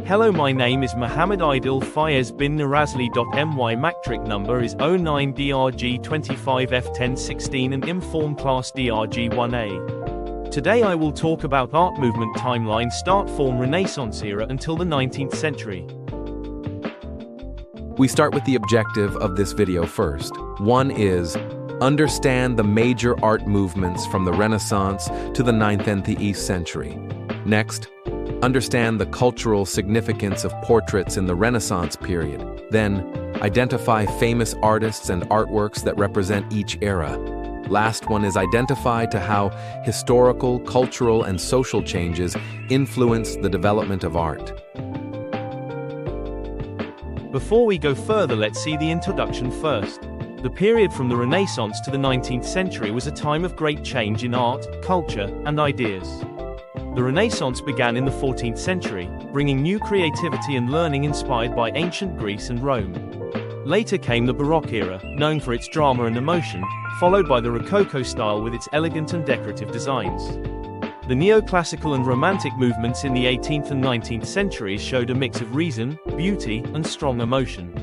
Hello, my name is Mohammed Aidil Fayez bin Nirazli.my MACTRIC number is 09DRG25F1016 and IMFORM class DRG1A. Today I will talk about art movement timeline start from Renaissance era until the 19th century. We start with the objective of this video first. One is, understand the major art movements from the Renaissance to the 9th and the East century. Next, understand the cultural significance of portraits in the Renaissance period. Then, identify famous artists and artworks that represent each era. Last one is identify to how historical, cultural, and social changes influence the development of art. Before we go further, let's see the introduction first. The period from the Renaissance to the 19th century was a time of great change in art, culture, and ideas. The Renaissance began in the 14th century, bringing new creativity and learning inspired by ancient Greece and Rome. Later came the Baroque era, known for its drama and emotion, followed by the Rococo style with its elegant and decorative designs. The neoclassical and romantic movements in the 18th and 19th centuries showed a mix of reason, beauty, and strong emotion.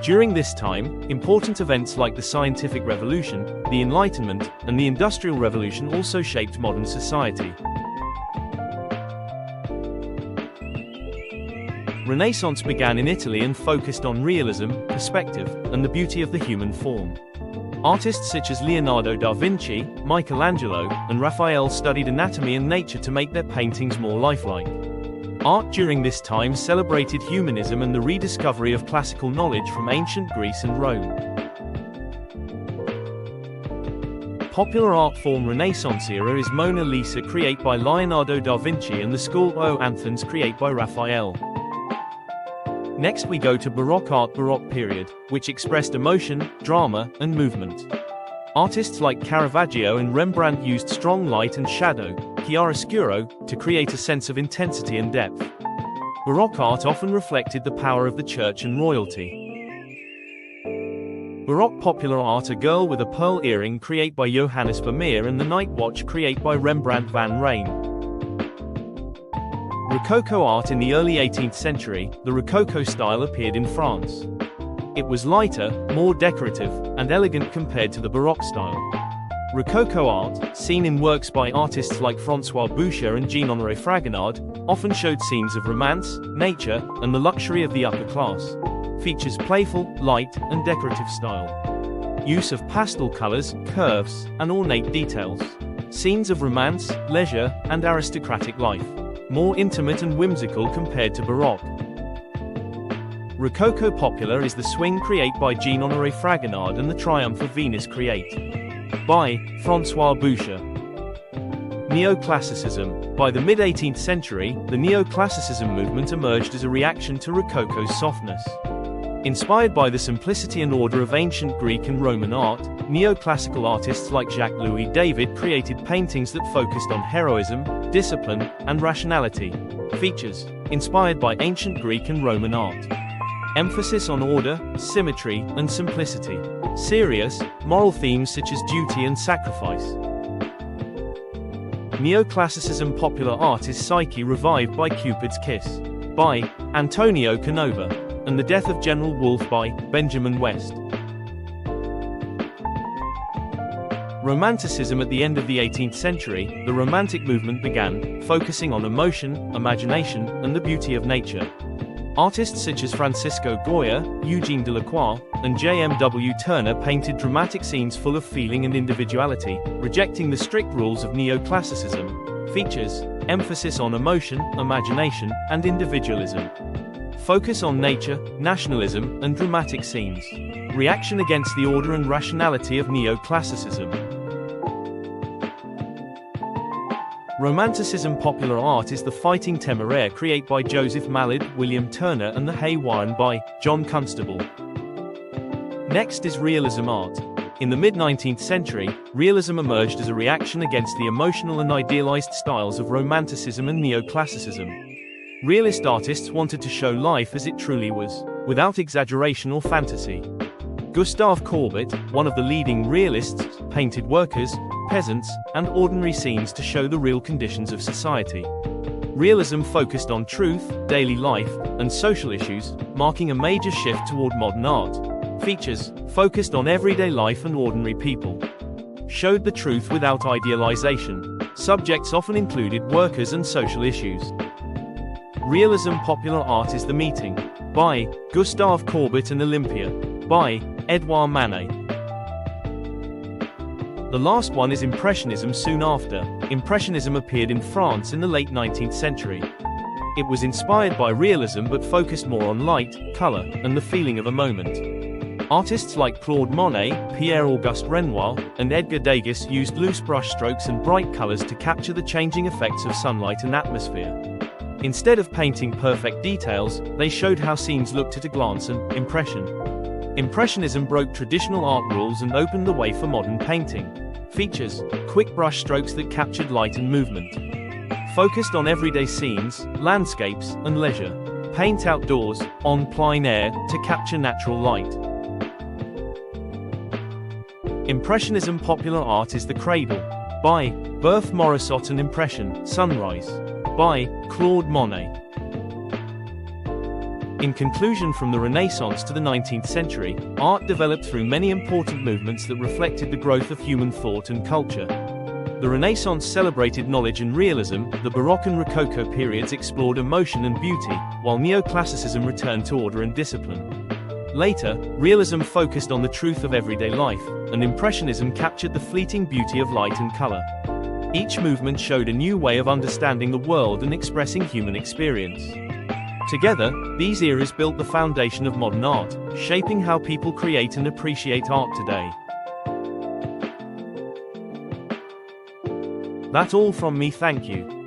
During this time, important events like the Scientific Revolution, the Enlightenment, and the Industrial Revolution also shaped modern society. Renaissance began in Italy and focused on realism, perspective, and the beauty of the human form. Artists such as Leonardo da Vinci, Michelangelo, and Raphael studied anatomy and nature to make their paintings more lifelike. Art during this time celebrated humanism and the rediscovery of classical knowledge from ancient Greece and Rome. Popular art form Renaissance era is Mona Lisa created by Leonardo da Vinci and the School of Athens created by Raphael. Next we go to Baroque art. Baroque period, which expressed emotion, drama, and movement. Artists like Caravaggio and Rembrandt used strong light and shadow, chiaroscuro, to create a sense of intensity and depth. Baroque art often reflected the power of the church and royalty. Baroque popular art. A Girl with a Pearl Earring created by Johannes Vermeer and The Night Watch created by Rembrandt van Rijn. Rococo art. In the early 18th century, the Rococo style appeared in France. It was lighter, more decorative, and elegant compared to the Baroque style. Rococo art, seen in works by artists like François Boucher and Jean-Honoré Fragonard, often showed scenes of romance, nature, and the luxury of the upper class. Features playful, light, and decorative style. Use of pastel colors, curves, and ornate details. Scenes of romance, leisure, and aristocratic life. More intimate and whimsical compared to Baroque. Rococo popular is the Swing created by Jean-Honoré Fragonard and the Triumph of Venus created by François Boucher. Neoclassicism. By the mid-18th century, the neoclassicism movement emerged as a reaction to Rococo's softness. Inspired by the simplicity and order of ancient Greek and Roman art, neoclassical artists like Jacques-Louis David created paintings that focused on heroism, discipline, and rationality. Features inspired by ancient Greek and Roman art. Emphasis on order, symmetry, and simplicity. Serious, moral themes such as duty and sacrifice. Neoclassicism popular art is Psyche revived by Cupid's Kiss by Antonio Canova and The Death of General Wolfe by Benjamin West. Romanticism. At the end of the 18th century, the Romantic movement began, focusing on emotion, imagination, and the beauty of nature. Artists such as Francisco Goya, Eugene Delacroix, and J.M.W. Turner painted dramatic scenes full of feeling and individuality, rejecting the strict rules of neoclassicism. Features emphasis on emotion, imagination, and individualism. Focus on nature, nationalism, and dramatic scenes. Reaction against the order and rationality of neoclassicism. Romanticism popular art is The Fighting Temeraire created by Joseph Mallard, William Turner and The Hay Warren by John Constable. Next is realism art. In the mid-19th century, realism emerged as a reaction against the emotional and idealized styles of Romanticism and neoclassicism. Realist artists wanted to show life as it truly was, without exaggeration or fantasy. Gustave Courbet, one of the leading realists, painted workers, peasants, and ordinary scenes to show the real conditions of society. Realism focused on truth, daily life, and social issues, marking a major shift toward modern art. Features focused on everyday life and ordinary people. Showed the truth without idealization. Subjects often included workers and social issues. Realism popular art is The Meeting, by Gustave Courbet and Olympia, by Edouard Manet. The last one is Impressionism soon after. Impressionism appeared in France in the late 19th century. It was inspired by realism but focused more on light, color, and the feeling of a moment. Artists like Claude Monet, Pierre-Auguste Renoir, and Edgar Degas used loose brushstrokes and bright colors to capture the changing effects of sunlight and atmosphere. Instead of painting perfect details, they showed how scenes looked at a glance and impression. Impressionism broke traditional art rules and opened the way for modern painting. Features quick brushstrokes that captured light and movement. Focused on everyday scenes, landscapes, and leisure. Paint outdoors, en plein air, to capture natural light. Impressionism popular art is The Cradle, by Berthe Morisot and Impression, Sunrise, by Claude Monet. In conclusion, from the Renaissance to the 19th century, art developed through many important movements that reflected the growth of human thought and culture. The Renaissance celebrated knowledge and realism, the Baroque and Rococo periods explored emotion and beauty, while Neoclassicism returned to order and discipline. Later, realism focused on the truth of everyday life, and Impressionism captured the fleeting beauty of light and color. Each movement showed a new way of understanding the world and expressing human experience. Together, these eras built the foundation of modern art, shaping how people create and appreciate art today. That's all from me, thank you.